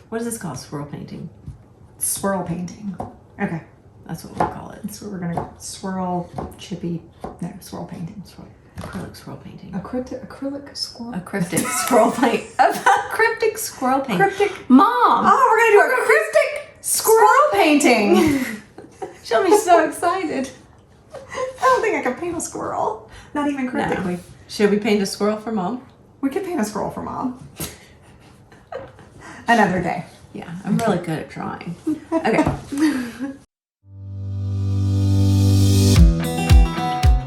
What is this called? Swirl painting. Swirl painting. Okay. That's what we'll call it. That's what we're gonna swirl swirl painting. Acrylic swirl painting. Acrylic swirl. A cryptic swirl paint. A cryptic swirl paint. Cryptic. Mom. Oh, we're gonna do a cryptic squirrel painting. She'll be so excited. I don't think I can paint a squirrel. Not even cryptically. No. Should we paint a squirrel for Mom? We could paint a squirrel for Mom. Another day. Yeah, I'm really good at drawing. Okay.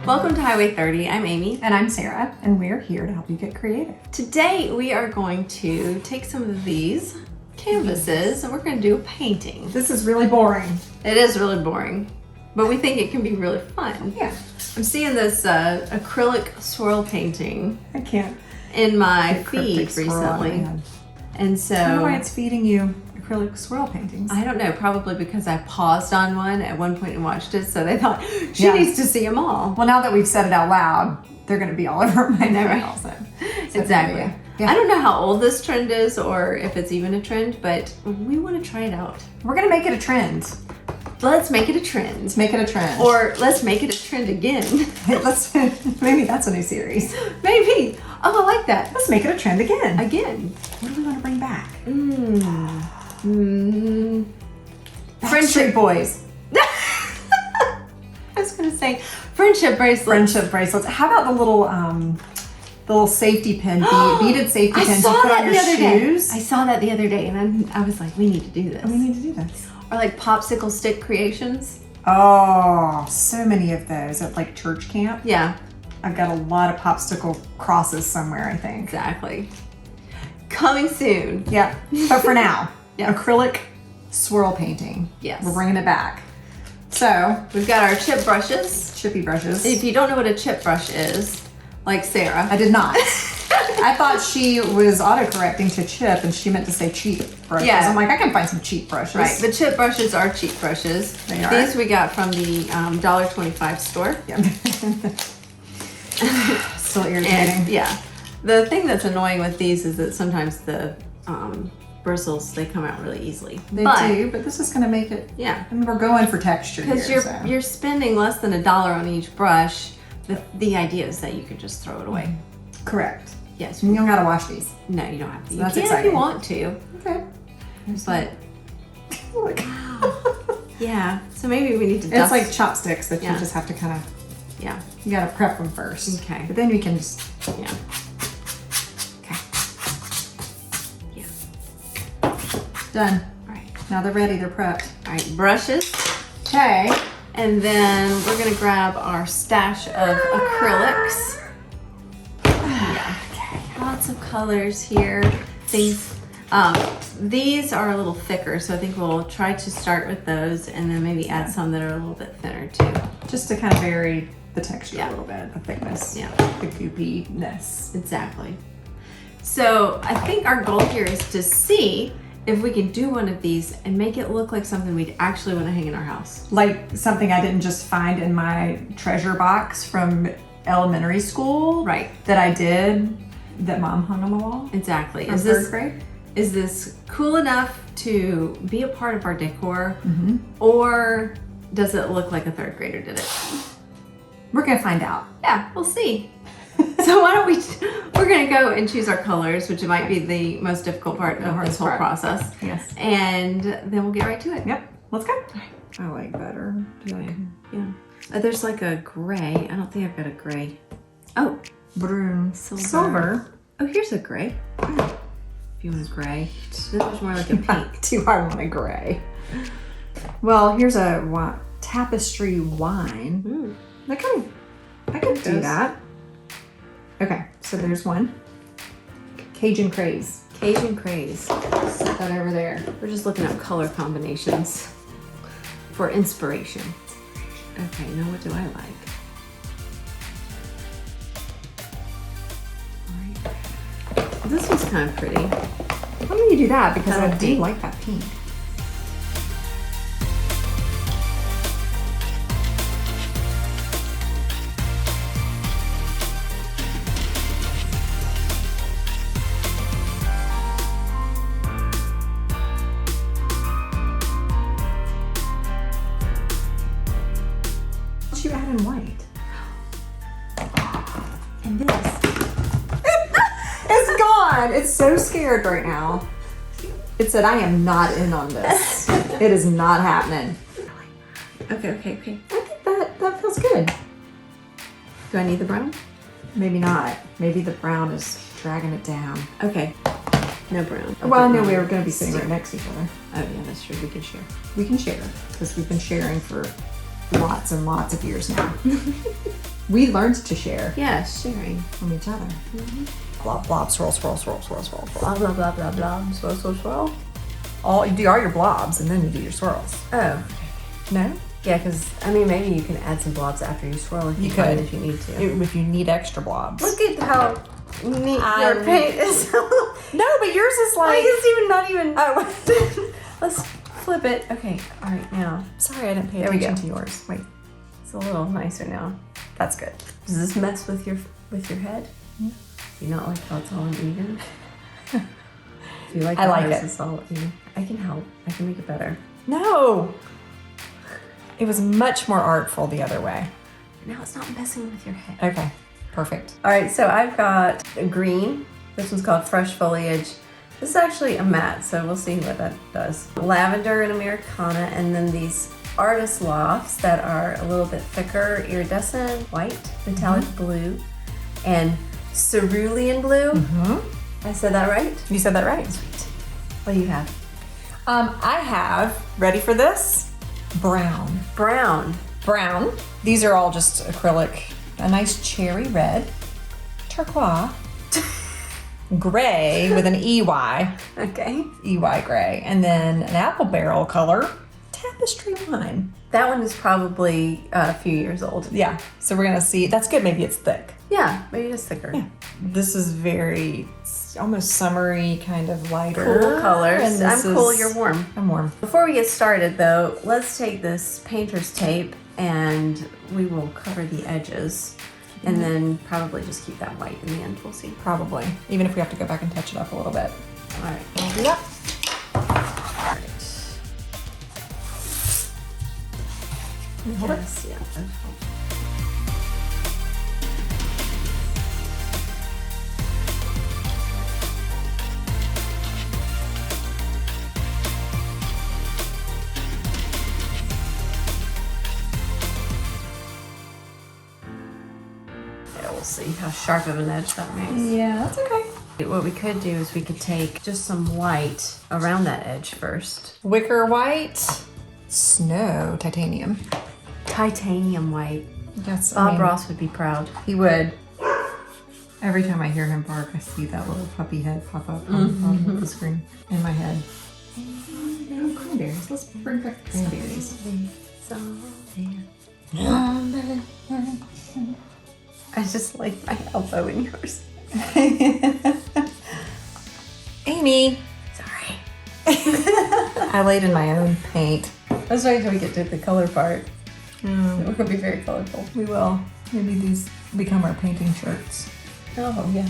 Welcome to Highway 30. I'm Amy. And I'm Sarah, and we're here to help you get creative. Today we are going to take some of these canvases and we're going to do a painting. This is really boring. It is really boring, but we think it can be really fun. Yeah. I'm seeing this acrylic swirl painting I can't. in my Cryptic feed swirl, recently. man. And so I don't know why it's feeding you acrylic swirl paintings. I don't know, probably because I paused on one at one point and watched it, so they thought she Yeah. needs to see them all. Well, now that we've said it out loud, they're going to be all over my know, feed right? also. Exactly. Yeah. I don't know how old this trend is or if it's even a trend, but we want to try it out. We're going to make it a trend. Let's make it a trend. Let's make it a trend. Or let's make it a trend again. Maybe that's a new series. Maybe. Oh, I like that. Let's make it a trend again. Again. What do we want to bring back? Friendship boys. I was going to say friendship bracelets. Friendship bracelets. How about the little safety pin, beaded safety pins you put on your shoes? I saw that the other day, and I was like, we need to do this. We need to do this. Or like popsicle stick creations. Oh, so many of those at like church camp. Yeah, I've got a lot of popsicle crosses somewhere, I think. exactly. Coming soon. Yeah, but for now, Yeah. acrylic swirl painting. Yes. We're bringing it back. So, We've got our chip brushes. chippy brushes. If you don't know what a chip brush is, like Sarah. I did not. I thought she was autocorrecting to chip and she meant to say cheap brushes. Yeah. I'm like, I can find some cheap brushes. Right, the chip brushes are cheap brushes. They are. These we got from the $1.25 store. Yeah. Still irritating. And yeah, the thing that's annoying with these is that sometimes the bristles, they come out really easily. They do, but this is going to make it. Yeah, I mean, we're going for texture because here. you're spending less than $1 on each brush. The idea is that you could just throw it away. Correct. Yes. You don't got to wash these. No, you don't have to. So You that's can if exciting. you want to, Okay. but Look. yeah. So maybe we need to It's dust. like chopsticks that Yeah. you just have to kind of, Yeah. you got to prep them first. Okay. But then you can just, Yeah. okay, Yeah. done. All right. Now they're ready, they're prepped. All right. Brushes. Okay. And then we're gonna grab our stash of acrylics. Yeah. Okay. Lots of colors here. These are a little thicker, so I think we'll try to start with those and then maybe add some that are a little bit thinner too. Just to kind of vary the texture Yeah. a little bit, the thickness, Yeah. the goopiness. Exactly. So I think our goal here is to see if we can do one of these and make it look like something we'd actually want to hang in our house. Like something I didn't just find in my treasure box from elementary school. Right. That I did, that Mom hung on the wall. Exactly. From third grade? Is this cool enough to be a part of our decor, Mm-hmm. or does it look like a third grader did it? We're gonna find out. Yeah, we'll see. So why don't we're gonna go and choose our colors, which might be the most difficult part of this hardest whole part. process. Yes. And then we'll get right to it. Yep. Let's go. I like better. Do you like Yeah. There's like a gray. I don't think I've got a gray. Oh, brune? Silver. Oh, here's a gray. If you want a gray. This was more like a pink. Too hard on a gray. Well, here's a tapestry wine. I can do Those. that. Okay, so there's one. Cajun Craze. Cajun Craze. Set that over there. We're just looking up color combinations for inspiration. Okay, now what do I like? All right. This one's kind of pretty. Why don't you do that? Because I do Pink. like that pink. so scared right now. It said I am not in on this. It is not happening. Okay. I think that feels good. Do I need the brown? Maybe not. Maybe the brown is dragging it down. Okay. No brown. Well, I know we were going to be sitting right next to each other. Oh yeah, that's true. We can share. We can share because we've been sharing for lots and lots of years now. We learned to share Yeah, sharing. from each other. Blob, blob, swirl, swirl, swirl, swirl, swirl. Blah blah blah blah blah. Swirl, swirl, swirl. You do all your blobs and then you do your swirls. Oh. No? Yeah, because I mean, maybe you can add some blobs after you swirl if You find could. if you need to. If you need extra blobs. Look at how neat your paint is. No, but yours is like. It's even not even. Oh, Let's flip it. Okay. All right. Now sorry, I didn't pay There we attention go. to yours. Wait, it's a little nicer now. that's good. Does this mess with your head? Do you not like how it's all uneven? Do you like I how like ours it. is all even? I can help. I can make it better. No, it was much more artful the other way. Now it's not messing with your head. Okay, perfect. All right, so I've got a green. This one's called Fresh Foliage. This is actually a matte, so we'll see what that does. Lavender and Americana, and then these artist lofts that are a little bit thicker, iridescent, white, metallic blue, and cerulean blue. I said that right? You said that right. Sweet. What do you have? I have, ready for this? Brown. Brown. Brown. These are all just acrylic. A nice cherry red, turquoise, gray with an EY, Okay. EY gray, and then an apple barrel color, tapestry wine. That one is probably a few years old. Yeah, so we're gonna see. That's good, maybe it's thick. Yeah, maybe it's thicker. Yeah. This is very, almost summery, kind of lighter. Cool colors. And I'm this cool, is- you're warm. I'm warm. Before we get started though, let's take this painter's tape and we will cover the edges and then probably just keep that white in the end. We'll see. Probably, even if we have to go back and touch it up a little bit. All right. We'll do that. All right. Hold it. Yes, yeah. that's fine. Yeah, we'll see how sharp of an edge that makes. Yeah, that's okay. What we could do is we could take just some white around that edge first. Wicker white, snow, titanium. Titanium white. That's Bob Ross would be proud. He would. Every time I hear him bark, I see that little puppy head pop up on the bottom of the screen in my head. And cranberries. Let's bring back the cranberries. I just like my elbow in yours. Amy. Sorry. I laid in my own paint. Let's wait until we get to the color part. Mm, It will be very colorful. we will. Maybe these become our painting shirts. Oh, yeah.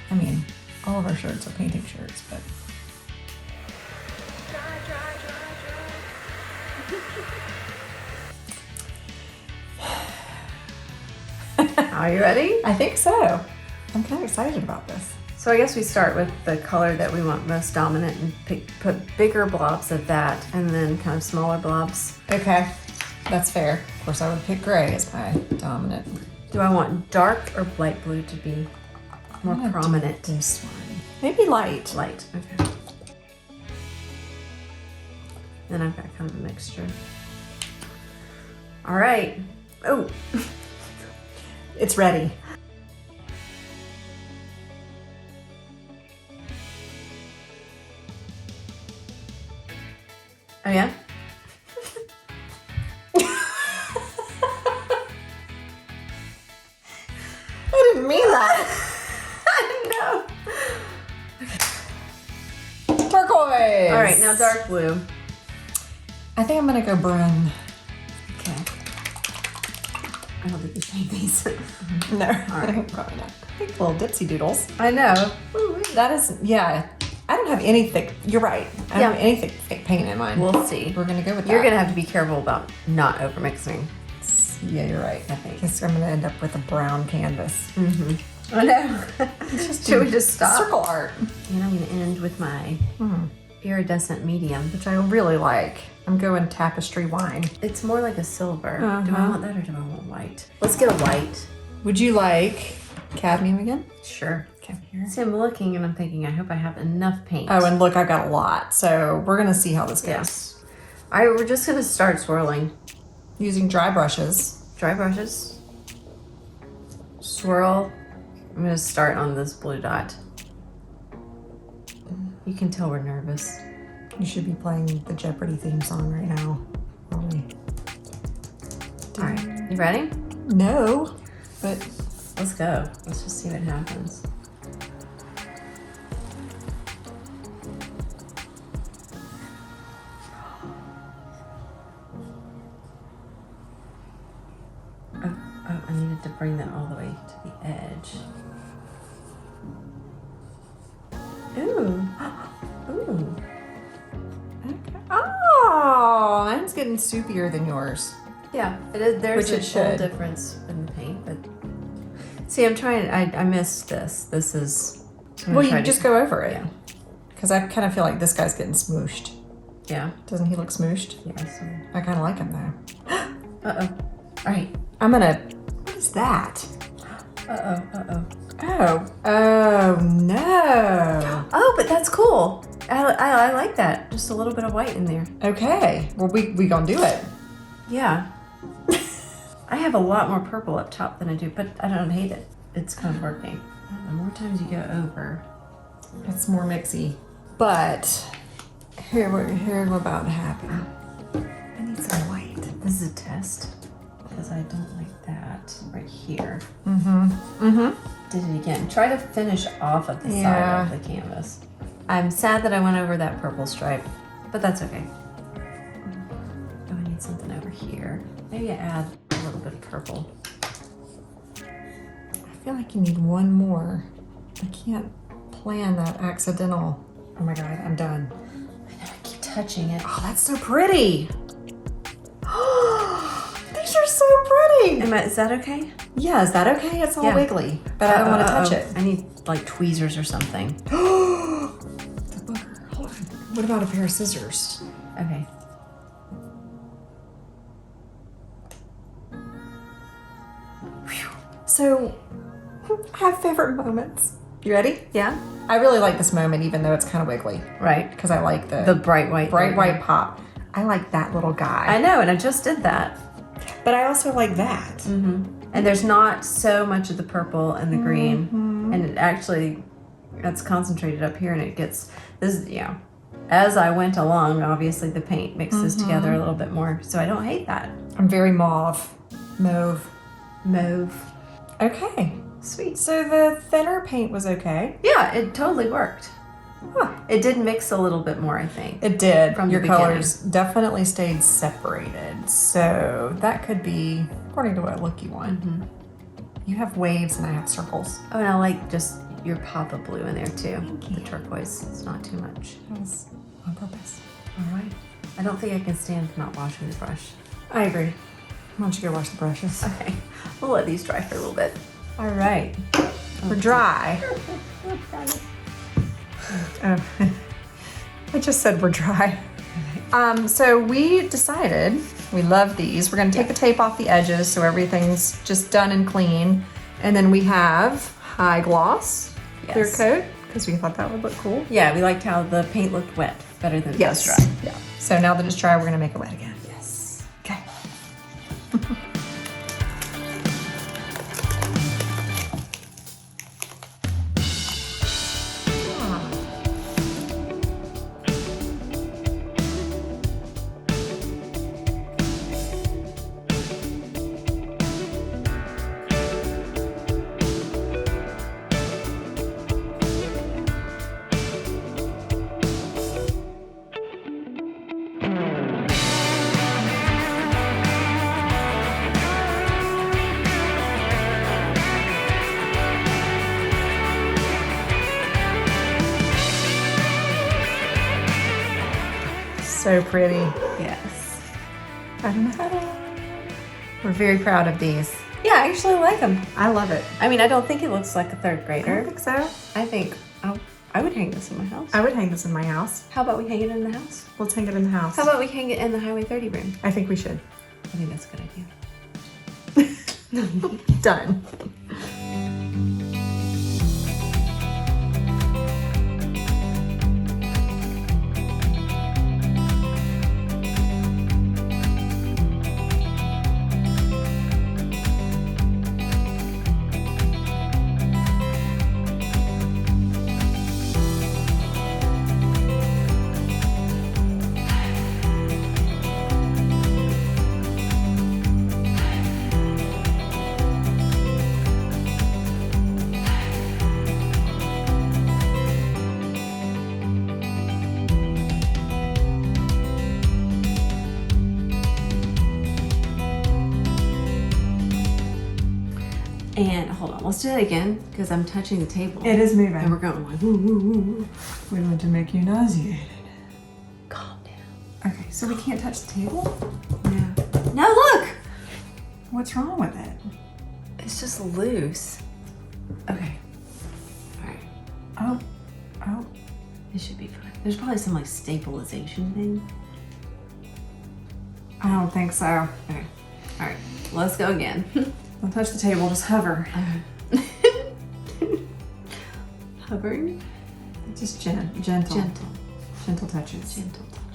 I mean, all of our shirts are painting shirts, but. Are you ready? I think so. I'm kind of excited about this. So I guess we start with the color that we want most dominant and put bigger blobs of that and then kind of smaller blobs. Okay, that's fair. Of course, I would pick gray as my dominant. Do I want dark or light blue to be more I'm gonna do prominent? This one. Maybe light. Light, okay. Then I've got kind of a mixture. All right. Oh, It's ready. oh yeah? I didn't mean that. I know. Turquoise. All right, now dark blue. I think I'm gonna go brun. Okay. I don't think you paint these. No. All right. Probably not. Big little dipsy doodles. I know. That is, yeah. I don't have any thick. You're right. I don't have any thick paint in mine. We'll see. We're gonna go with that. You're gonna have to be careful about not over mixing. Yeah, you're right. I think. Because I'm gonna end up with a brown canvas. Mm-hmm. I know. Should we just stop? Circle art. And I'm going to end with my iridescent medium. Which I really like. I'm going tapestry wine. It's more like a silver. Do I want that or do I want white? Let's get a white. Would you like cadmium again? Sure. Okay, here. See, I'm looking and I'm thinking, I hope I have enough paint. Oh, and look, I've got a lot. So we're gonna see how this goes. Yes. All right, we're just gonna start swirling. Using dry brushes. Dry brushes. Swirl. I'm gonna start on this blue dot. You can tell we're nervous. You should be playing the Jeopardy theme song right now. Probably. All right, you ready? No, but Let's go. Let's just see what happens. Oh, I needed to bring that all the way to the edge. Ooh. Ooh. okay. Oh, mine's getting soupier than yours. Yeah, it is. There's Which it a should. full difference in the paint, but see, I'm trying. I missed this. This is. I'm Well, gonna try you to- just go over it. Yeah. Because I kind of feel like this guy's getting smooshed. Yeah. Doesn't he look smooshed? Yeah. So. I kind of like him though. Uh oh. All right. I'm gonna. What is that? Uh oh. Uh oh. Oh. Oh no. Oh, but that's cool. I like that. Just a little bit of white in there. Okay. Well, we gonna do it. Yeah. I have a lot more purple up top than I do, but I don't hate it. It's kind of working. The more times you go over, It's more mixy. But here's what's about to happen. I need some white. this is a test because I don't like that right here. Did it again. Try to finish off of the Yeah. side of the canvas. I'm sad that I went over that purple stripe, but that's okay. Oh, I need something over here. Maybe add a little bit of purple. I feel like you need one more. I can't plan that accidental. Oh my god, I'm done. I know, I keep touching it. Oh, that's so pretty. These are so pretty. Is that okay? Yeah, is that okay? It's all Yeah. wiggly, but I don't want to touch it. I need like tweezers or something. The booger. Hold on. What about a pair of scissors? Okay. So, I have favorite moments. You ready? Yeah. I really like this moment, even though it's kind of wiggly, Right. because I like The bright white. bright thing. white pop. I like that little guy, I know, and I just did that. but I also like that. And there's not so much of the purple and the green, and it actually that's concentrated up here, and it gets this. Yeah. As I went along, obviously the paint mixes together a little bit more, so I don't hate that. I'm very mauve. Mauve. Okay. Sweet. So the thinner paint was okay. Yeah, it totally worked. Huh. It did mix a little bit more, I think. It did. From the Your beginning. colors definitely stayed separated. So that could be according to what look you want. You have waves and I have circles. Oh, and I like just your pop of blue in there too. Thank you. The turquoise. It's not too much. That was on purpose. All right. I don't think I can stand not washing the brush. I agree. Why don't you go wash the brushes? Okay. We'll let these dry for a little bit. All right. We're dry. Oh. I just said we're dry. So we decided we love these. We're going to take the tape off the edges so everything's just done and clean. And then we have high gloss clear Yes. coat because we thought that would look cool. Yeah, we liked how the paint looked wet better than it was dry. Yeah. So now that it's dry, we're going to make it wet again. Yes. Okay. So pretty. Yes. Ta-da. We're very proud of these. Yeah, I actually like them. I love it. I mean, I don't think it looks like a third I grader. don't think so. I think I would hang this in my house. I would hang this in my house. How about we hang it in the house? Let's hang it in the house. How about we hang it in the Highway 30 room? I think we should. I think that's a good idea. Done. And hold on, let's do that again because I'm touching the table. It is moving. And we're going like, woo, woo, woo, woo. We want to make you nauseated. Calm down. Okay, so we can't touch the table? Yeah. No, look! What's wrong with it? It's just loose. Okay. All right. Oh. It should be fine. There's probably some like stabilization thing. I don't think so. Okay. All right. Let's go again. Don't touch the table, just hover. Hovering. Just gentle. Gentle. Gentle touches. Gentle touch.